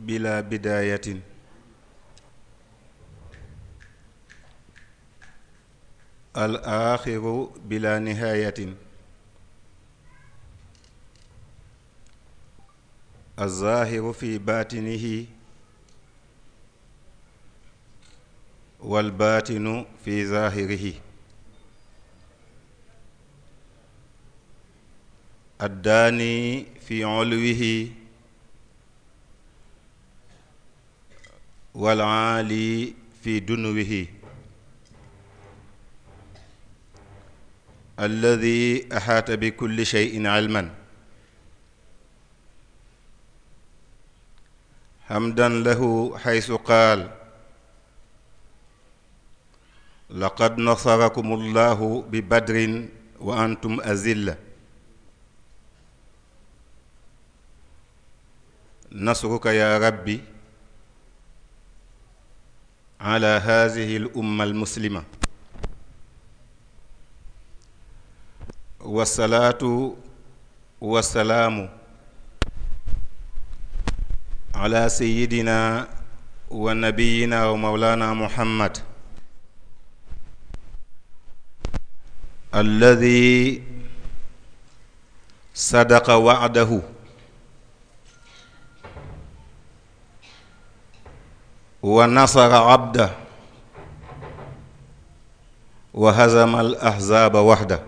bila bidayatin al axiru bila nihayatin alzahiru fi batinihi walbatinu fi zahirihi addaani fi ulwihi walaali fi dunwihi alladi axaata bi kulli sheyin ilman hamdan lahu xaysu qaal laqad nasarakum allahu bi badrin wa antum azilla nasruka ya rabbi ala haadihi al umma al muslima wasalaatu wasalaamu ala sayidina wa nabiyina wa mawlana muhammad alladi sadaqa wa'dahu wa nasara abda wa hazama al ahzaba waxda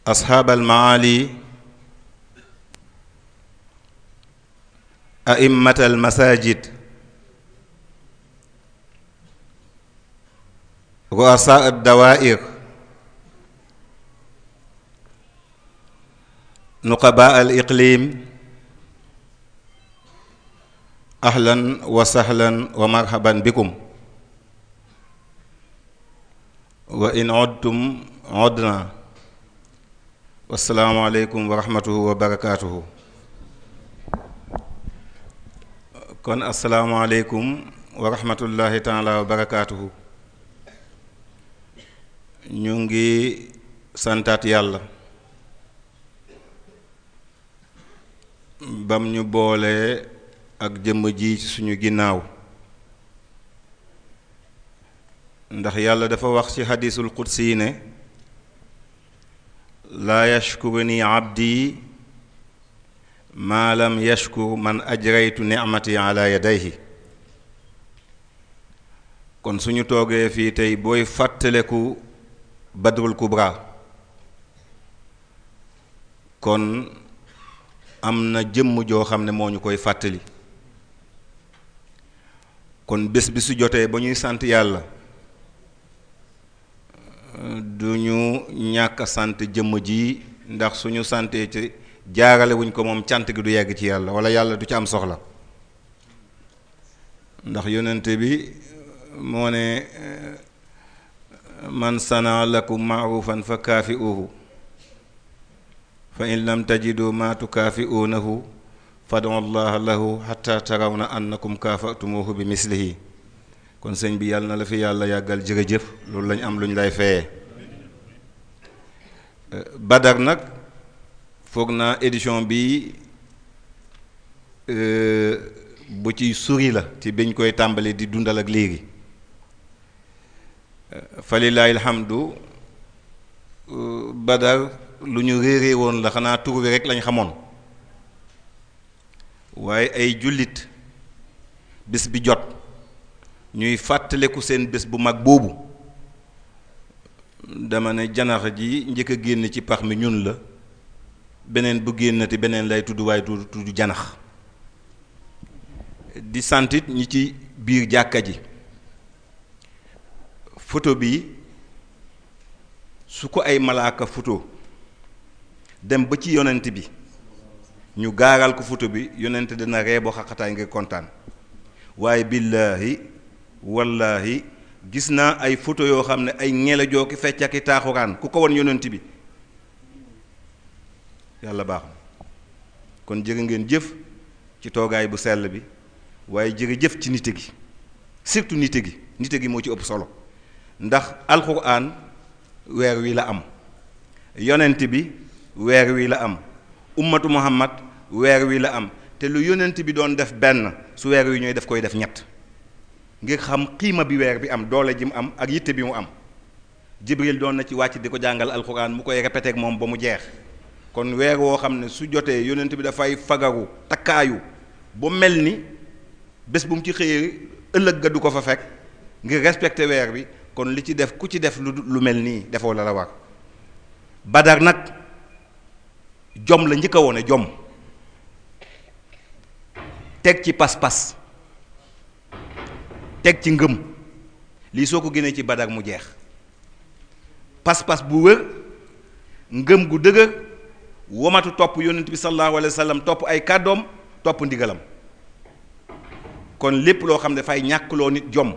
asxaab al maali a'immat al masajid ru'asa ad dawaa'ir nuqaba al iqlim ahlan wa sahlan wa marhaban bikum wa in udtum udna wassalaamu aleykum wa rahmatuhu wa barakaatuhu. kon assalaamu aleykum wa rahmatullahi taala wa barakaatuhu. ñu ngi santaat yàlla bam ñu boole ak jëmm ji ci suñu ginnaaw ndax yàlla dafa wax ci xadiisul qudsi ne laa yashkuruni abdi maa lam yashkur man ajraytu nicmati ala yadayhi. kon suñu toogee fii tey booy fàttaleku badrul kubra kon am na jëmm joo xam ne moo ñu koy fàttali. kon bés bi su jotee ba ñuy sant yàlla du ñu ñàkk a sant jëmm ji ndax suñu santee ci jaarale wuñ ko moom cant gi du yegg ci yàlla wala yàlla du ci am soxla. ndax yonente bi moo ne man sana lakum maarufan fa kaafi'uhu fa in lam tajidu ma tukaafi'uunahu fadu allah lahu xata tarawna annakum kaafa'tumuhu bi mislihi. kon sëñ bi yàlla na la fi yàlla yàggal jërëjëf loolu lañ am lu ñu lay fayee. Badar nag foog naa édition bi bu ci suri la ci biñ koy tàmbali di dundal ak léegi. falillaahi alhamdu Badar lu ñu réeree woon la xanaa tur bi rek lañ xamoon waaye ay jullit bés bi jot ñuy fàttaleku seen bés bu mag boobu dama ne janax ji njëkk a génn ci pax mi ñun la beneen bu génnati beneen lay tudd waaye tudd janax. di santit ñi ci biir jàkka ji. photo bi su ko ay malaaka photo dem ba ci yonent bi ñu gaaral ko photo bi yonent dina ree boo xaqataay ngir kontaan. waaye billaahi wallaahi gis naa ay photo yoo xam ne ay ñela jooki fecc ak i taaxuraan ku ko won yonent bi yàlla baax na. kon jërë ngeen jëf ci toogaay bu sell bi waaye jërëjëf ci nite gi surtout nite gi moo ci ëpp solo. ndax alxuraan weer wi la am yonent bi weer wi la am ummatu muhammad weer wi la am te lu yonent bi doon def benn su weer wi ñooy def koy def ñett ngir xam xiima bi weer bi am doole ji mu am ak yitte bi mu am Jibril doon na ci wàcc di ko jàngal alxuraan mu koy répété ak moom ba mu jeex kon weer woo xam ne su jotee yonent bi dafay fagaru takkaayu ba mel ni bés bu mu ci xëyee ëllëg ga du ko fa fekk ngir respecté weer bi kon li ci def ku ci def lu mel nii defoo la war Badar nag jom la njëkk a wone jom teg ci pas-pas teg ci ngëm lii soo ko génnee ci Badar mu jeex pas-pas bu wër ngëm gu dëgër womatu topp yonent bi sallallahu alayhi wa sallam topp ay kàddoom topp ndigalam kon lépp loo xam ne dafay ñàkkloo nit jom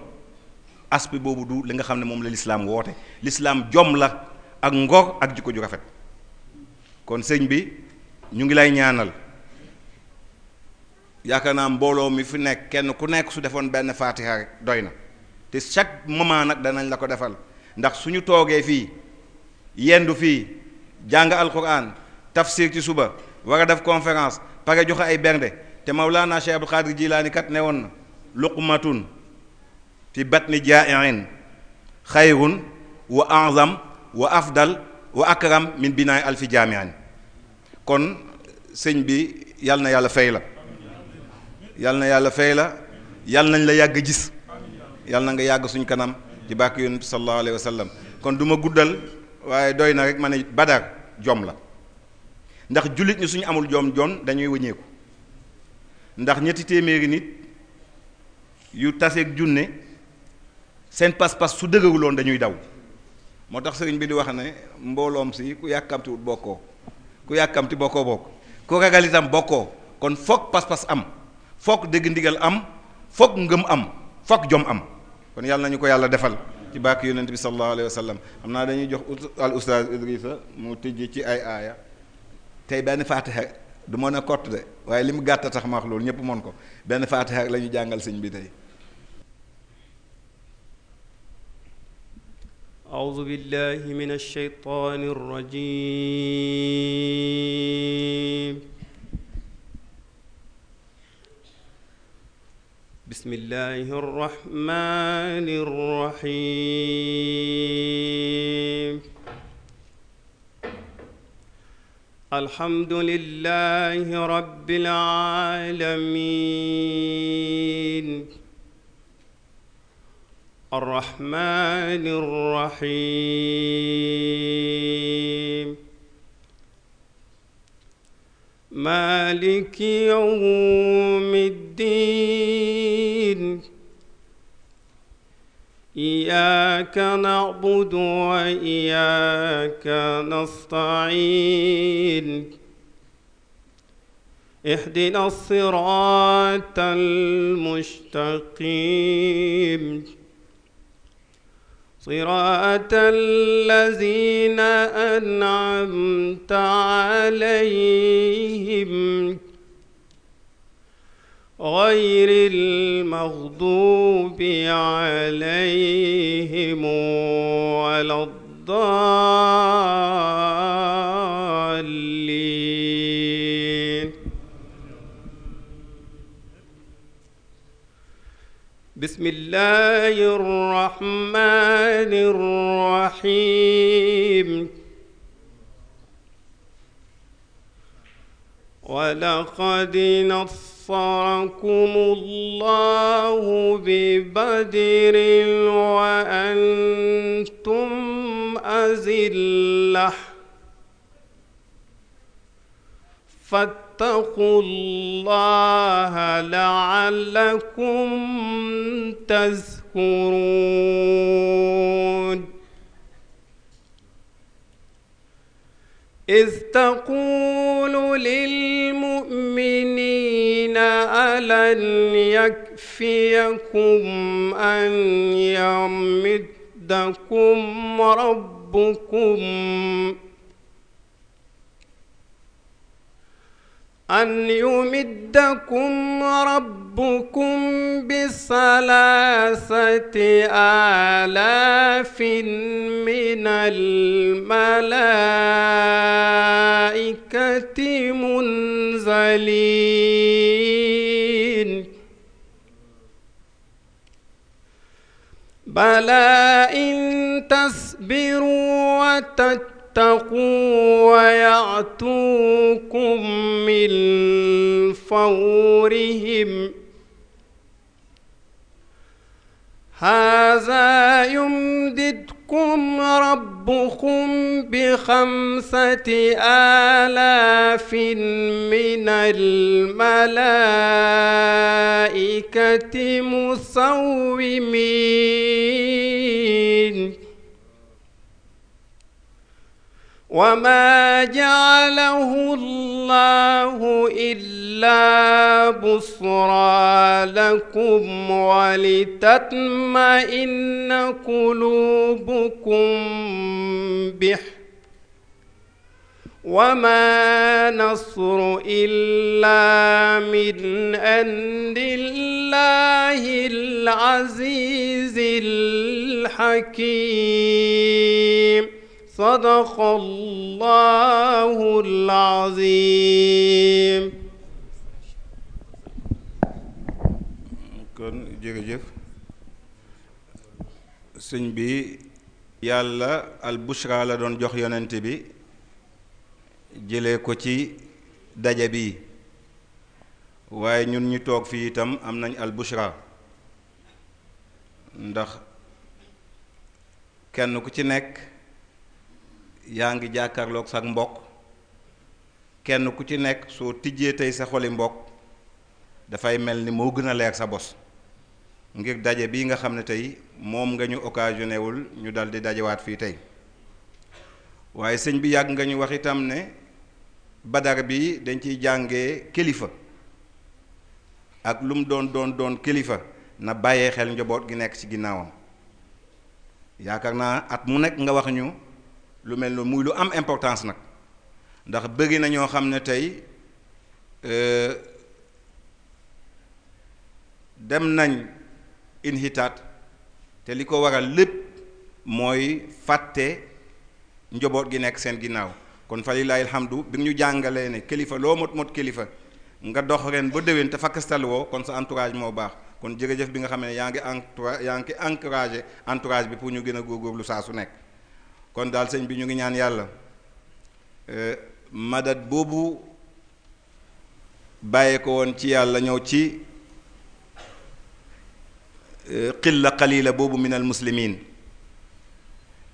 aspect boobu du li nga xam ne moom la lislaam woote lislaam jom la ak ngor ak jikko ju rafet kon sëñ bi ñu ngi lay ñaanal yaakaar naa mbooloo mi fi nekk kenn ku nekk su defoon benn faatiha rek doy na te chaque moment nag danañ la ko defal ndax suñu toogee fii yendu fii jàng alquran tafsir ci suba war a def conférence pare joxe ay bernde te Mawlana Cheikh Abdul Qadir Jilaani kat ne woon na luqmatun fi batni jaa'iin xayrun wa a'zam wa afdal wa akram min binaay alfi jaami'an kon sëñ bi yal na yàlla fay la yal na yàlla fay la yal nañ la yàgg gis yal na nga yàgg suñ kanam ci bàkk yonent bi sallallahu alayhi wa sallam kon du ma guddal waaye doy na rek ma ne Badar jom la ndax jullit ñi suñu amul jom dañuy wëññeeku ndax ñetti téeméeri nit yu taseeg junne seen pas-pas su dëgëruloon dañuy daw moo tax sëriñ bi di wax ne mbooloom si ku yàkkamtiwut bokkoo ku yàkkamti bokkoo bokk ku ragal itam bokkoo kon foog pas-pas am foog dégg ndigal am foog ngëm am foog jom am kon yàlla nañu ko yàlla defal ci bàkk yonent bi sallallahu alayhi wa sallam xam naa dañuy jox al ustaaz Idrissa mu tëjee ci ay aaya tey benn faatiha du mën a kott de waaye li mu gàtt tax ma wax loolu ñëpp mën ko benn faatiha la ñu jàngal sëñ bi tey أعوذ بالله من الشيطان الرجيم بسم الله الرحمن الرحيم الحمد لله رب العالمين الرحمن الرحيم مالك يوم الدين إياك نعبد وإياك نستعين اهدنا الصراط المستقيم صراط الذين أنعمت عليهم غير المغضوب عليهم ولا الضالين بسم الله الرحمن الرحيم ولقد نصركم الله ببدر وأنتم أذلة فاتقوا الله لعلكم تذكرون إذ تقول للمؤمنين ألن يكفيكم أن يمدكم ربكم أن يمدكم ربكم بثلاثة آلاف من الملائكة منزلين بلى إن تصبروا وتتقوا ويأتوكم من فورهم هذا يمددكم ربكم بخمسة آلاف من الملائكة مسومين وما جعله الله إلا بشرى لكم ولتطمئن قلوبكم به وما نصر إلا من عند الله العزيز الحكيم صدق الله العظيم. kon jërëjëf sëñ bi yàlla al bushra la doon jox yonent bi jëlee ko ci daje bi waaye ñun ñu toog fii itam am nañ al bushra ndax kenn ku ci nekk yaa ngi jàkkaarloog sax mbokk kenn ku ci nekk soo tijjee tey sa xoli mbokk dafay mel ni moo gën a leer sa bos ngir daje bii nga xam ne tey moom nga ñu occasionné wul ñu dal di dajewaat fii tey waaye sëñ bi yàgg nga ñu wax itam ne badar bi dañ ciy jàngee kilifa ak lu mu doon kilifa na bàyyee xel njaboot gi nekk ci ginnaawam yaakaar naa at mu nekk nga wax ñu lu mel noonu muy lu am importance nag ndax bëri na ñoo xam ne tey dem nañ inhitaat te li ko waral lépp mooy fàtte njaboot gi nekk seen ginnaaw kon fa lillaahi alhamdu bi ñu jàngalee ne kilifa loo mot kilifa nga dox ren ba déwén te fakkastal woo kon sa entourage moo baax kon jërëjëf bi nga xam ne yaa ngi encouragé entourage bi pour ñu gën a góorgóorlu saa su nekk kon daal sëñ bi ñu ngi ñaan yàlla madad boobu bàyyee ko woon ci yàlla ñëw ci xilla qalila boobu minal muslimin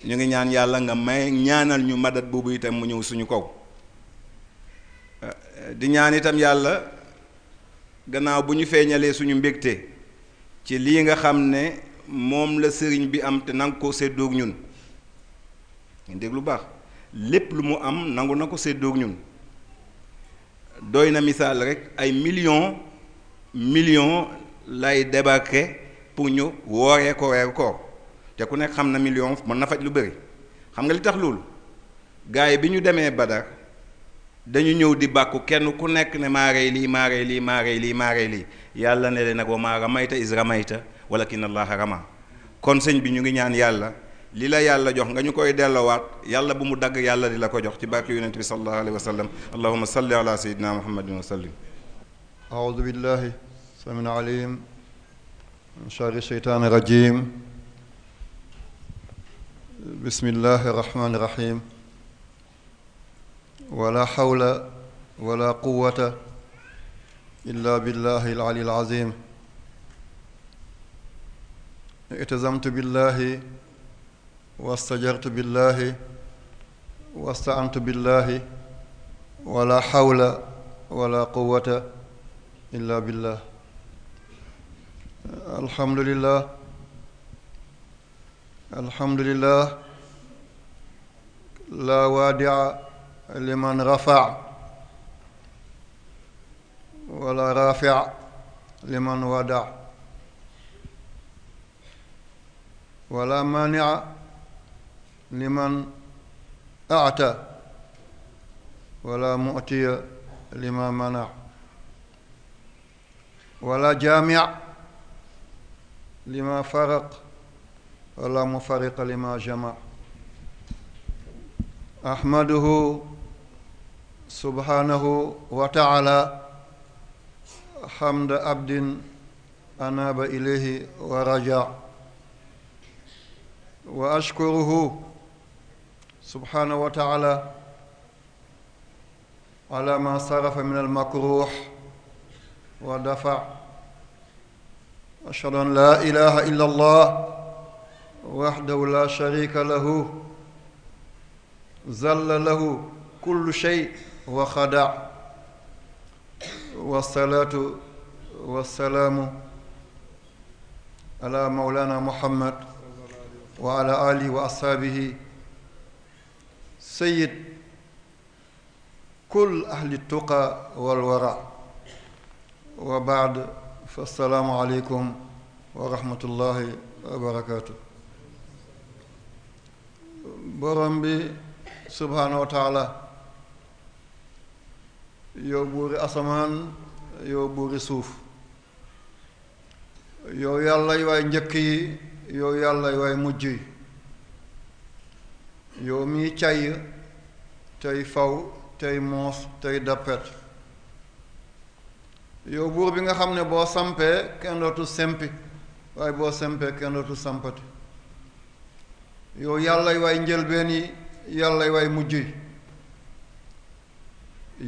ñu ngi ñaan yàlla nga may ñaanal ñu madad boobu itam mu ñëw suñu kaw di ñaan itam yàlla gannaaw bu ñu feeñalee suñu mbégte ci lii nga xam ne moom la sëriñ bi am te nangu ko séddoog ñun ngeen dégg lu baax lépp lu mu am nangu na ko séddoog ñun doy na misaal rek ay millions lay débarqué pour ñu wooree ko weeru koor te ku nekk xam na million mën na faj lu bëri xam nga li tax loolu gars yi bi ñu demee Badar dañu ñëw di bàkku kenn ku nekk ne maa rey lii maa rey lii maa rey lii maa rey lii yàlla ne leen nag wa maa ramayta is ramayta walakin allaha rama kon sëñ bi ñu ngi ñaan yàlla li la yàlla jox nga ñu koy delloowaat yàlla bu mu dagg yàlla di la ko jox ci barke yonent bi sallallahu alayhi wa sallam allahumma salli ala sayyidina muhammadin wa sallim a'udhu billahi samin alim min sharri shaytani rajim bismillahi rahmani rahim wala hawla wala quwwata illa billahi al-ali al-azim i'tazamtu billahi wastajartu billahi wasta'antu billahi wala hawla wala quwwata illa billah alhamdulillah alhamdulillah la wadi'a liman rafa' wala rafi' liman wada' wala mani'a liman a'ta wala mu'tiya لما منع ولا جامع لما فرق ولا مفرق لما جمع أحمده سبحانه وتعالى حمد عبد أناب إليه ورجع وأشكره سبحانه وتعالى على ما صرف من المكروه ودفع أشهد أن لا إله إلا الله وحده لا شريك له ذل له كل شيء وخدع والصلاة والسلام على مولانا محمد وعلى آله وأصحابه سيد كل أهل التقى والورع وبعد فالسلام عليكم ورحمة الله وبركاته borom bi subhaanahu wa taala yow buuri asamaan yow buuri suuf yow yàlla waay njëkk yi yow yàlla waay mujj yi yow mii cay tey faw tey moos tey dappet yow buur bi nga xam ne boo sampee kenn dootu sempi waaye boo sempee kenn dootu sampati yow yàlla waay njëlbeen yi yàlla waay mujj yi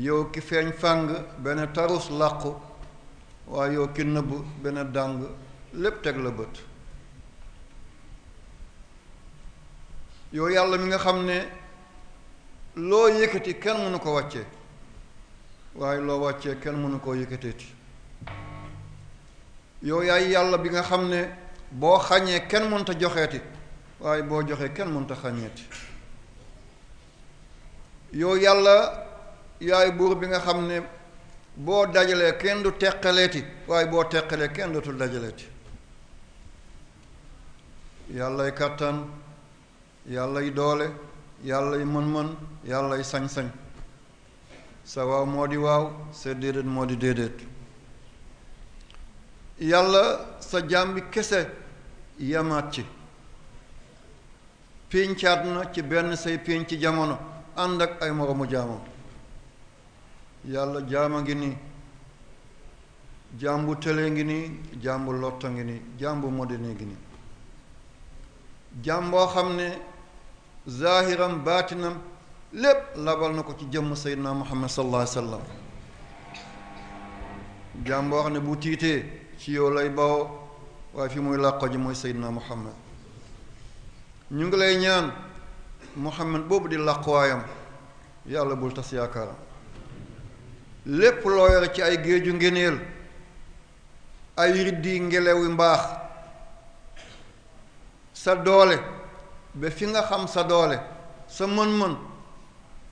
yow ki feeñ fàng benn tarus làqu waaye yow ki nëbb benn dàng lépp teg la bët yow yàlla mi nga xam ne loo yëkkati kenn mënu ko wàccee waaye loo wàccee kenn mënu koo yëkkateeti yow yaay yàlla bi nga xam ne boo xañee kenn mënta joxeeti waaye boo joxee kenn mënta xañeeti yow yàlla yaay buur bi nga xam ne boo dajalee kenn du teqaleeti waaye boo teqalee kenn dootul dajaleeti yàllay kàttan yàllay doole yàllay mën-mën yàllay sañ-sañ sa waaw moo di waaw sa déedéet moo di déedéet yàlla sa jaam bi kese yamaat ci péncaat na ci benn say pénc ci jamono ànd ak ay moroomu jaamam yàlla jaama ngi nii jaam bu tëlee ngi nii jaam bu lotta ngi nii jaam bu modene ngi nii jaam boo xam ne zaahiram baatinam lépp labal na ko ci jëmm seydina muhammad sallallahu alayhi wa sallam jaam boo xam ne bu tiitee ci yow lay bawoo waaye fi muy làqo ji mooy seydina muhammad ñu ngi lay ñaan muhammad boobu di làquwaayam yàlla bul tas yaakaaram lépp loo yore ci ay géeju ngéneel ay riddi ngelawi mbaax sa doole ba fi nga xam sa doole sa mën-mën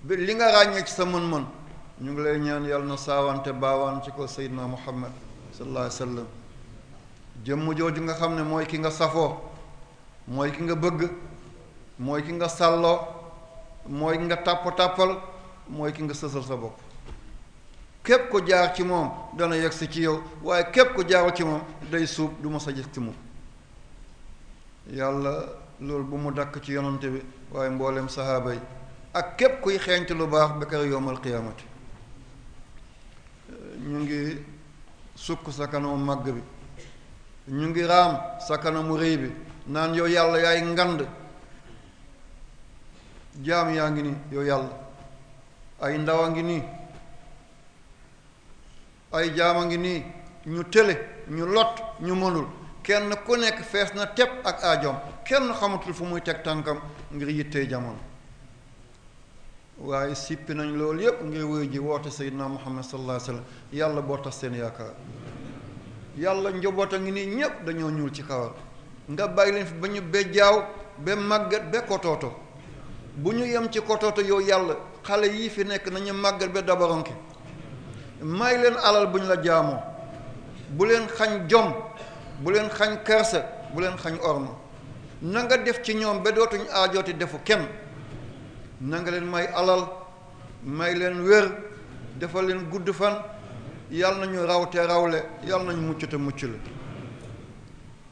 ba li nga ràññee ci sa mën-mën ñu ngi lay ñaan yàlla na saawante baawaan ci ko seydina muhammad sallallahu alayhi wa sallam jëmm jooju nga xam ne mooy ki nga safoo mooy ki nga bëgg mooy ki nga sàlloo mooy ki nga tàpp-tàppal mooy ki nga sësal sa bopp képp ko jaar ci moom dana yegsi ci yow waaye képp ko jaarul ci moom day suub du ma sa gis ci moom yàlla loolu bu mu dakk ci yonante bi waaye mboolem sahaaba yi ak képp kuy xeeñtu lu baax ba kër yowmal qiyaamati ñu ngi sukk sa kanamu màgg bi ñu ngi raam sa kanamu rëy bi naan yow yàlla yaay ngand jaam yaa ngi nii yow yàlla ay ndaw a ngi nii ay jaam a ngi nii ñu tële ñu lot ñu mënul kenn ku nekk fees na tepp ak aajoom kenn xamatul fu muy teg tànkam ngir yittee jamono waaye sippi nañ loolu yépp ngir wuyu ji woote seydina muhammad sallallahu alayhi wa sallam yàlla boo tax seen yaakaar yàlla njaboot a ngi nii ñépp dañoo ñuul ci kawar nga bàyyi leen fi ba ñu bejjaaw ba màggat ba kotooto bu ñu yem ci kotooto yow yàlla xale yii fi nekk nañu màggat ba dabaronke may leen alal bu ñu la jaamoo bu leen xañ jom bu leen xañ kersa bu leen xañ orma na nga def ci ñoom ba dootuñ aajooti defu kenn na nga leen may alal may leen wér defal leen gudd fan yàlla nañu rawte rawle yàlla nañu mucc te mucc la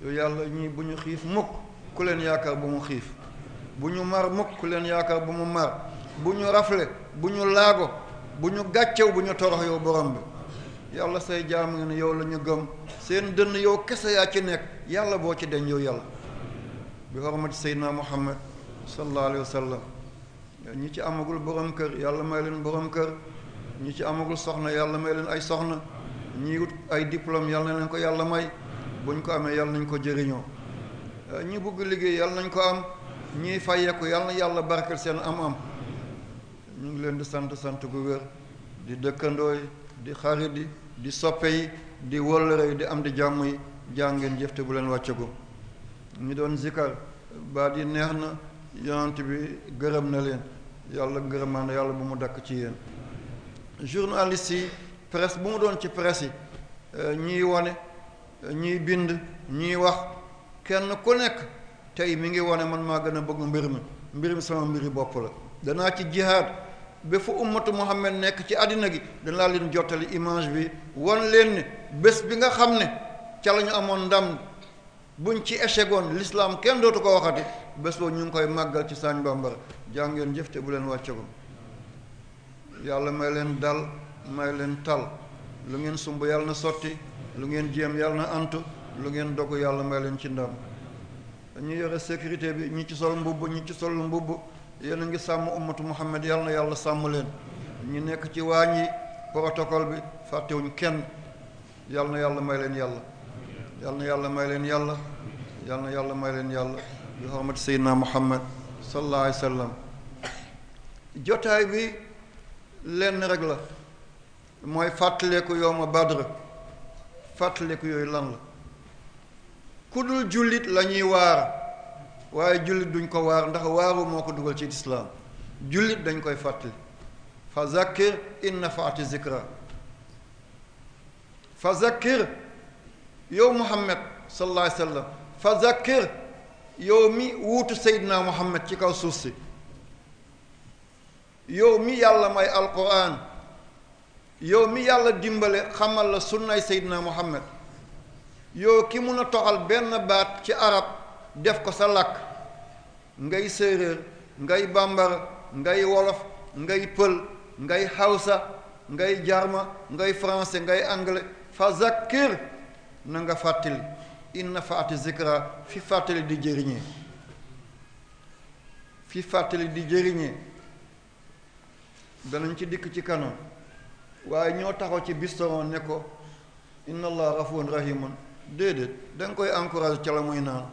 yow yàlla ñii bu ñu xiif mukk ku leen yaakaar bu mu xiif bu ñu mar mukk ku leen yaakaar bu mu mar bu ñu rafle bu ñu laago bu ñu gàccew bu ñu torox yow borom bi yàlla say jaam nga ne yow la ñu gëm seen dënn yow kese yaa ci nekk yàlla boo ci deñ yow yàlla bi hormati seydina muhammad sallallahu alayhi wa sallam ñi ci amagul borom kër yàlla may leen borom kër ñi ci amagul soxna yàlla may leen ay soxna ñi wut ay diplôme yàlla na leen ko yàlla may buñ ko amee yàlla nañ ko jëriñoo ñi bugg liggéey yàlla nañ ko am ñiy fayeeku yàlla na yàlla barkeel seen am-am ñu ngi leen di sant gu wér di dëkkandoo yi di xarit yi di soppe yi di wóllëre yi di am di jàmm yi jàngeen jëfte bu leen wàccagu ñi doon zikar baat yi neex na yonent bi gërëm na leen yàlla gërëmaan yàlla bu mu dakk ci yéen journaliste yi presse bu mu doon ci presse yi ñiy wane ñiy bind ñiy wax kenn ku nekk tey mi ngi wane man maa gën a bëgg mbir mi sama mbiri bopp la danaa ci jihaad ba fu ummatu Muhammad nekk ci àddina gi danaa leen jottali image bi wan leen ne bés bi nga xam ne ca la ñu amoon ndam buñ ci échec woon l'islam kenn dootu ko waxati bés boobu ñu ngi koy màggal ci Sagne Bambara jàngeen jëfte bu leen wàccagum yàlla may leen dal may leen tal lu ngeen sumb yàlla na sotti lu ngeen jéem yàlla na antu lu ngeen dogu yàlla may leen ci ndam ñu yore sécurité bi ñi ci sol mbubb ñi ci sol mbubb yéen a ngi sàmm ummatu Muhammad yàlla na yàlla sàmm leen ñi nekk ci waañ yi protocole bi fàttewuñ kenn yàlla na yàlla may leen yàlla yàlla na yàlla may leen yàlla yàlla na yàlla may leen yàlla bi xormati seydina Muhammad sallallahu alayhi wa sallam jotaay bi lenn rek la mooy fàttaleeku yowma Badr fàttaleeku yooyu lan la ku dul jullit la ñuy waar waaye jullit duñ ko waar ndax waaru moo ko dugal ci islaam jullit dañ koy fàttali fa zakkir in nafaati zikra fa zakkir yow Muhammad sallallahu alayhi wa sallam fa zakkir yow mi wuutu Seydina Muhammad ci kaw suuf si yow mi yàlla may alquran yow mi yàlla dimbale xamal la sunnay Seydina Muhammad yow ki mun a toxal benn baat ci arab def ko sa làkk ngay séeréer ngay bambara ngay wolof ngay pël ngay hausa ngay jarma ngay français ngay anglais fa zakkir na nga fàttali inna faati zikra fi fàttali di jëriñee fi fàttali di jëriñee danañ ci dikk ci kanam waaye ñoo taxaw ci bistoron ne ko inna allah rafuun rahimun déedéet da nga koy encouragé ca la muy naan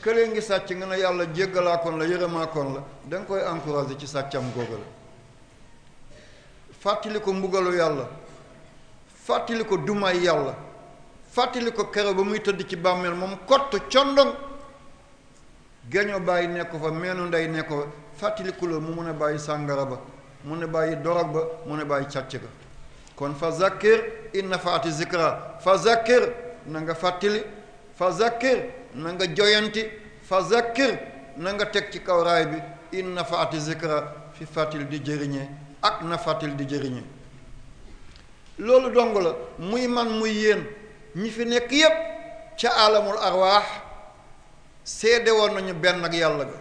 këlee ngi sàcc nga ne yàlla jéggalaakoon la yërëmaakoon la da nga koy encouragé ci sàccam googu la fàttali ko mbugalu yàlla fàttali ko dumay yàlla fàttali ko kero ba muy tëdd ci bàmmeel moom kott condong geño bàyyi nekk fa meenu ndey nekk fa fàttali ku la mu mun a bàyyi sàngara ba mun a bàyyi dorog ba mun a bàyyi càcc ga kon fa zakkir in nafaati zikra fa zakkir na nga fàttali fa zakkir na nga joyanti fa zakkir na nga teg ci kaw raay bi in nafaati zikra fi fàttali di jëriñee ak na fàttali di jëriñee loolu dong la muy man muy yéen ñi fi nekk yépp ca alamul arwaax seede woon nañu benn ak yàlla ga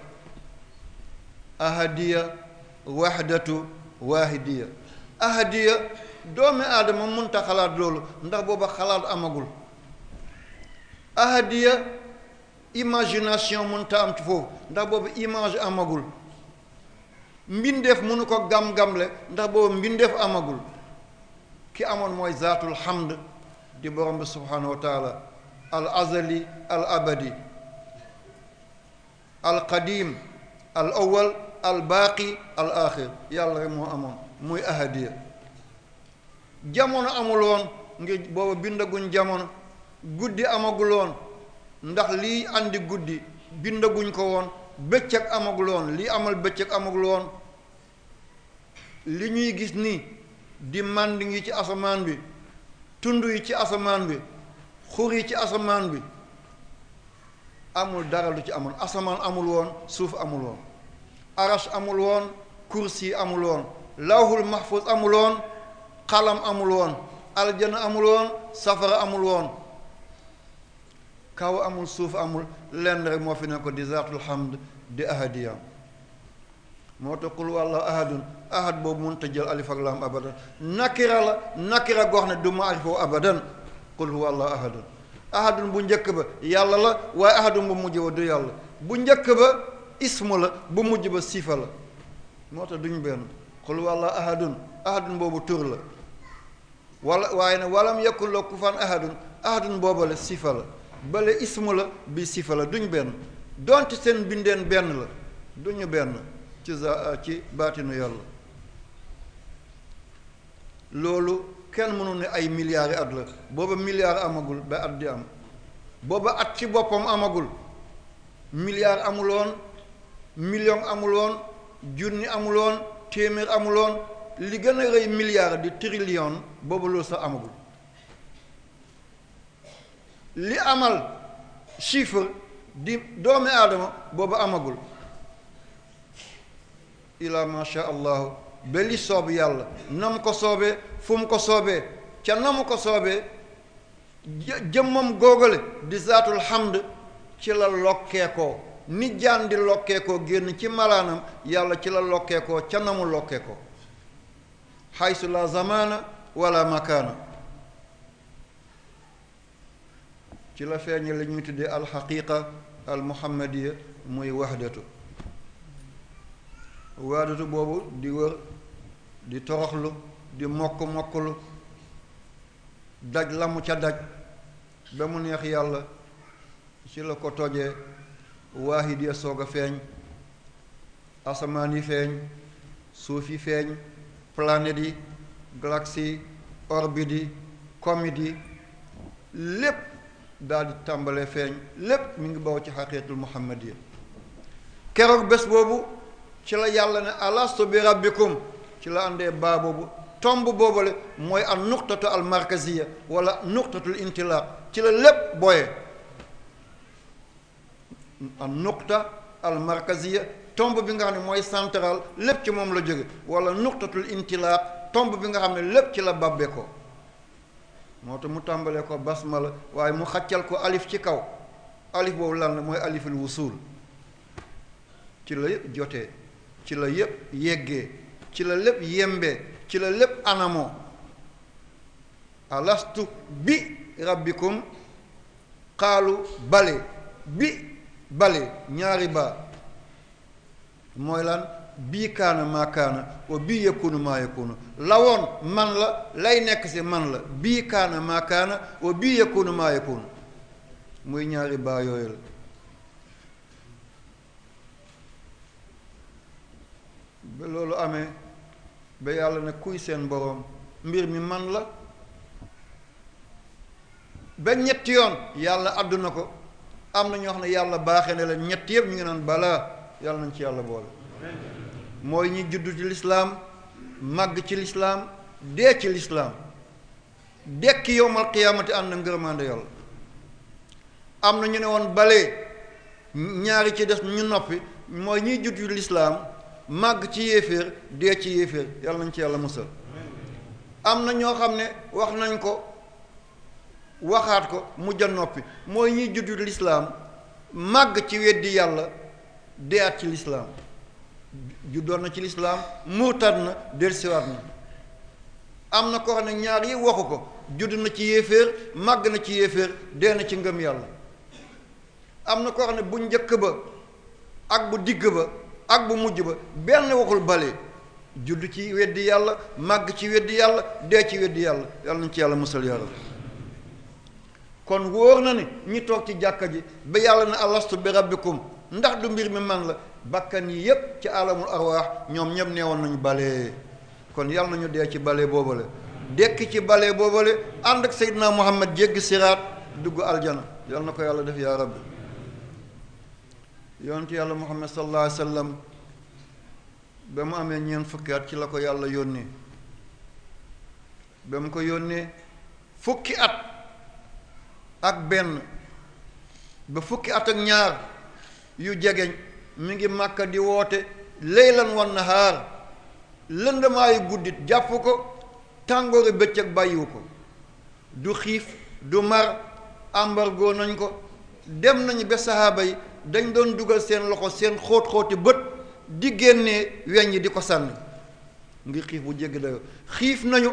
ahadiya wahdatu waahidiya ahadiya doomi aadama munta xalaat loolu ndax booba xalaat amagul ahadiya imagination munta am ci foofu ndax booba image amagul mbindeef mënu ko gam-gamle ndax booba mbindeef amagul ki amoon mooy zaatul hamd di borom bi subhanahu wa taala al azali al abadi al qadim al awwal al baaqi al axir yàlla rek moo amoon muy ahadiya jamono amuloon ngir booba bindaguñ jamono guddi amaguloon ndax lii andi guddi bindaguñ ko woon bëccëg amaguloon lii amal bëccëg amaguloon li ñuy gis nii di màndi ngi ci asamaan bi tund yi ci asamaan bi xur yi ci asamaan bi amul dara lu ci amoon asamaan amul woon suuf amul woon arash amul woon kursi amul woon lawhul mahfuz amul woon xalam amul woon aljana amul woon safara amul woon kaw amul suuf amul lenn rek moo fi ne ko di zaatul hamd di ahadiyam moo tax qul wallahu ahadun ahad boobu mënut a jël alif ak laam abadan nakira la nakira gox ne du maarifoo abadan qul huwa allahu ahadun ahadun bu njëkk ba yàlla la waaye ahadun bu mujj ba du yàlla bu njëkk ba ismu la bu mujj ba sifa la moo tax duñ benn qul huwa allahu ahadun ahadun boobu tur la wala waaye ne walam yakun la kufan ahadun ahadun boobale sifa la bale ismu la bi sifa la duñ benn donte seen bindeen benn la duñu benn ci baatinu yàlla loolu kenn mënu ne ay milliards at la booba milliard amagul ba at di am booba at ci boppam amagul milliard amuloon million amuloon junni amuloon téeméer amuloon li gën a rëy milliard di trillion booba loolu sax amagul li amal chiffre di doomi aadama booba amagul ila masha allahu ba li soob yàlla na mu ko soobee fu mu ko soobee ca na mu ko soobee jëmmam góogale di zaatul hamd ci la lokkeekoo ni jaan di lokkeekoo génn ci malaanam yàlla ci la lokkeekoo ca na mu lokkeekoo xaysu la zamana wala makaana ci la feeñe la ñuy tuddee alxaqiqa al muhammadiya muy wahdatu wahdatu boobu di wër di toroxlu di mokk-mokklu daj la mu ca daj ba mu neex yàlla ci la ko tojee waahid ya soog a feeñ asamaan yi feeñ suuf yi feeñ planètes yi galaxies yi orbites yi comètes yi lépp daal di tàmbalee feeñ lépp mi ngi baw ci xaqiiqatul muhammadiya keroog bés boobu ci la yàlla ne alastu bi rabbikum ci la àndee baa boobu tomb boobale mooy an nuqtatu al markaziya wala nuqtatul intilaq ci la lépp booyee an nuqta al markaziya tomb bi nga xam ne mooy central lépp ci moom la jóge wala nuqtatul intilaq tomb bi nga xam ne lépp ci la babbe ko moo tax mu tàmbalee ko basmala waaye mu xaccal ko alif ci kaw alif boobu lan la mooy aliful wusul ci la yëpp jotee ci la yëpp yeggee ci la lépp yembee ci la lépp anamoo alastu bi rabbikum xaalu bale bi bale ñaari baa mooy lan bii kaana maa kaana wa bii yakunu maa yakunu la woon man la lay nekk si man la bii kaana maa kaana wa bii yakunu maa yakunu muy ñaari baa yooyu la ba loolu amee ba yàlla ne kuy seen boroom mbir mi man la ba ñetti yoon yàlla àdduna ko am na ñoo xam ne yàlla baaxee ne la ñetti yëpp ñu ngi naan balaa yàlla nañ ci yàlla boole mooy ñi juddu ci lislaam màgg ci lislaam dee ci lislaam dekki yowmal qiyaamati ànd na ngërëmaande yàlla am na ñu ne woon balee ñaari ci des ñu noppi mooy ñiy juddu ci lislaam màgg ci yéeféer dee ci yéeféer yàlla nañ ci yàlla musal am na ñoo xam ne wax nañ ko waxaat ko mujj a noppi mooy ñiy juddu ci lislaam màgg ci weddi yàlla deeat ci lislaam juddoon na ci lislaam murtad na delsiwaat na am na ko xam ne ñaar yi waxu ko judd na ci yéeféer màgg na ci yéeféer dee na ci ngëm yàlla am na ko xam ne bu njëkk ba ak bu digg ba ak bu mujj ba benn waxul bale judd ci weddi yàlla màgg ci weddi yàlla dee ci weddi yàlla yàlla nañ ci yàlla musal yàlla kon wóor na ni ñi toog ci jàkka ji ba yàlla ne alastu bi rabbikum ndax du mbir mi man la bakkan yi yépp ci alamul arwaax ñoom ñëpp neewoon nañu bale kon yàlla nañu dee ci bale boobale dekk ci bale boobale ànd ak Seydina Muhammad jéggi siraat dugg aljana yàlla na ko yàlla def yaa rabbi yonent yàlla Muhammad sallallahu alayhi wa sallam ba mu amee ñeent fukki at ci la ko yàlla yónnee ba mu ko yónnee fukki at ak benn ba fukki at ak ñaar yu jegeñ mi ngi Màkka di woote leylan wan nahaar lëndamaayu guddit jàpp ko tàngooru bëccëg bàyyiwu ko du xiif du mar embargo nañ ko dem nañu ba sahaaba yi dañ doon dugal seen loxo seen xóot-xóoti bët di génnee weñ yi di ko sànni ngir xiif bu jéggi dayoo xiif nañu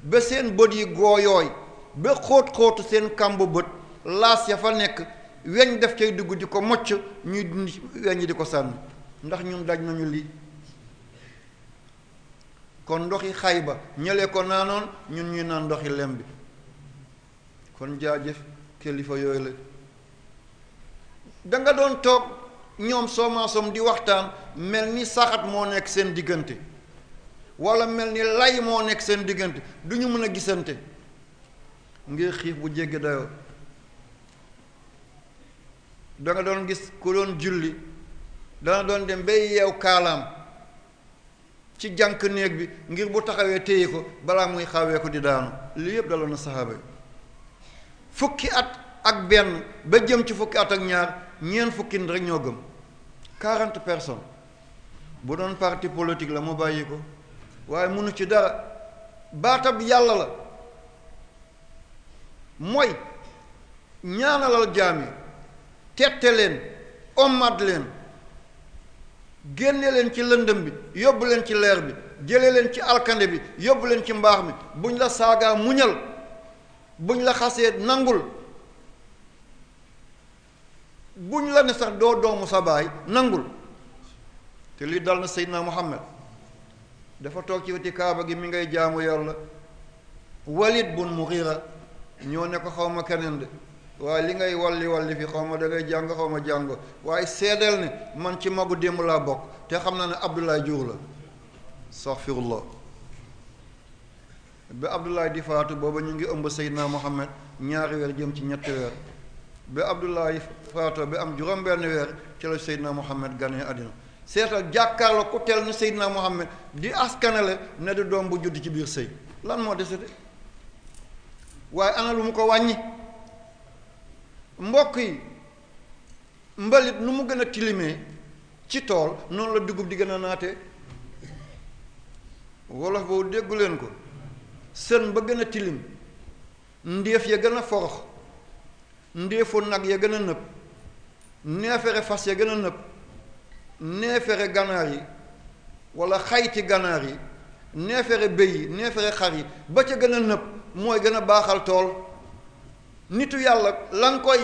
ba seen bët yi gooyooy ba xóot-xóotu seen kàmbu bët laas ya fa nekk weñ def cay dugg di ko mocc ñuy dindi weñ yi di ko sànni ndax ñun daj nañu lii kon ndoxi Xayba ñële ko naanoon ñun ñuy naan ndoxi lem bi kon jaajëf kilifa yooyu la danga doon toog ñoom soomaasom di waxtaan mel ni saxat moo nekk seen diggante walla mel ni lay moo nekk seen diggante du ñu mën a gisante ngir xiif bu jéggi dayoo danga doon gis ku doon julli dana doon dem bay yeew kaalaam ci jànk néeg bi ngir bu taxawee téye ko balaa muy xawee ko di daanu lii yëpp daloon na saxaaba yi fukki at ak benn ba jëm ci fukki at ak ñaar ñeent fukki nit rek ñoo gëm 40 personnes bu doon parti politique la mu bàyyi ko waaye mënu ci dara baatab yàlla la mooy ñaanalal jaam yi tette leen ommat leen génne leen ci lëndëm bi yóbbu leen ci leer bi jële leen ci alkande bi yóbbu leen ci mbaax mi buñ la saagaa muñal buñ la xasee nangul buñ la ne sax doo doomu sa baay nangul te lii dal na Seydina Muhammad dafa toog ci weti kaaba gi mi ngay jaamu yàlla Walid bun Mughira ñoo ne ko xaw ma keneen de waaye li ngay walli fi xaw ma da ngay jàng xaw ma jàng waaye seedeel ne man ci magu démb laa bokk te xam naa ne Abdoulaye jur la astaghfirullah ba Abdoulaye di faatu booba ñu ngi ëmb Seydina Muhammad 2 weer jëm ci 3 weer ba Abdoulaye faatu ba am juróom-benn weer ci la Seydina Muhammad ganee àddina seetal jàkkaarloo ku teel na Seydina Muhammad di askanale ne du doom bu judd ci biir sëy lan moo desete waaye ana lu mu ko wàññi mbokk yi mbalit nu mu gën a tilimee ci tool noonu la dugub di gën a naatee wolof boobu déggu leen ko sën ba gën a tilim ndéef ya gën a forox ndéefu nag ya gën a nëb neefere fas ya gën a nëb neefere ganaar yi walla xayti ganaar yi neefere béy yi neefere xar yi ba ca gën a nëb mooy gën a baaxal tool nitu yàlla la nga koy